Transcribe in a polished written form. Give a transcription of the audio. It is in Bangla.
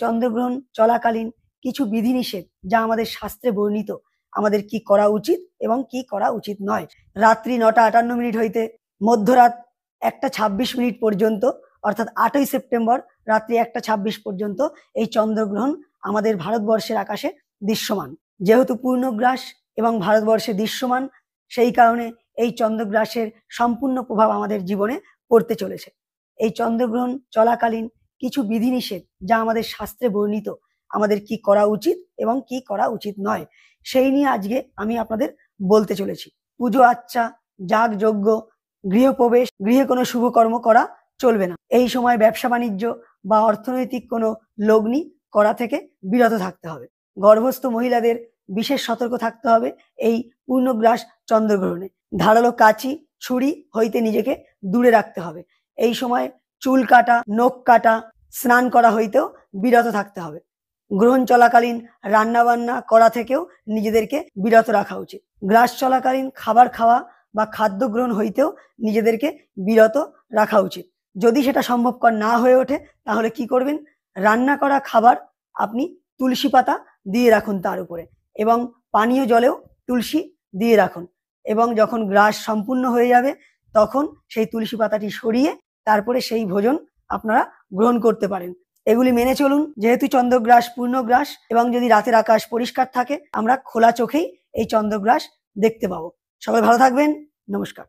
চন্দ্রগ্রহণ চলাকালীন কিছু বিধিনিষেধ যা আমাদের শাস্ত্রে বর্ণিত, আমাদের কি করা উচিত এবং কি করা উচিত নয়। রাত্রি 9:58 হইতে মধ্যরাত 1:26 পর্যন্ত, অর্থাৎ 8ই সেপ্টেম্বর রাত্রি 1:26 পর্যন্ত এই চন্দ্রগ্রহণ আমাদের ভারতবর্ষের আকাশে দৃশ্যমান। যেহেতু পূর্ণগ্রাস এবং ভারতবর্ষে দৃশ্যমান, সেই কারণে এই চন্দ্রগ্রাসের সম্পূর্ণ প্রভাব আমাদের জীবনে পড়তে চলেছে। এই চন্দ্রগ্রহণ চলাকালীন কিছু বিধিনিষেধ যা আমাদের শাস্ত্রে বর্ণিত, আমাদের কি করা উচিত এবং কি করা উচিত নয়, সেই নিয়ে আজকে আমি আপনাদের বলতে চলেছি। পুজো আচ্চা, যাগ যজ্ঞ, গৃহপ্রবেশ, গৃহে কোনো শুভকর্ম করা চলবে না। এই সময় ব্যবসা বাণিজ্য বা অর্থনৈতিক কোনো লগ্নি করা থেকে বিরত থাকতে হবে। গর্ভস্থ মহিলাদের বিশেষ সতর্ক থাকতে হবে এই পূর্ণগ্রাস চন্দ্রগ্রহণে। ধারালো কাঁচি ছুরি হইতে নিজেকে দূরে রাখতে হবে। এই সময় চুল কাটা, নখ কাটা, স্নান করা হইতেও বিরত থাকতে হবে। গ্রহণ চলাকালীন রান্নাবান্না করা থেকেও নিজেদেরকে বিরত রাখা উচিত। গ্রাস চলাকালীন খাবার খাওয়া বা খাদ্য গ্রহণ হইতেও নিজেদেরকে বিরত রাখা উচিত। যদি সেটা সম্ভবকর না হয়ে ওঠে তাহলে কি করবেন, রান্না করা খাবার আপনি তুলসী পাতা দিয়ে রাখুন তার উপরে, এবং পানীয় জলেও তুলসী দিয়ে রাখুন, এবং যখন গ্রাস সম্পূর্ণ হয়ে যাবে তখন সেই তুলসী পাতাটি সরিয়ে তারপরে সেই ভোজন আপনারা গ্রহণ করতে পারেন। এগুলি মেনে চলুন। যেহেতু চন্দ্রগ্রাস পূর্ণগ্রাস এবং যদি রাতের আকাশ পরিষ্কার থাকে, আমরা খোলা চোখেই এই চন্দ্রগ্রাস দেখতে পাবো। সকলে ভালো থাকবেন। নমস্কার।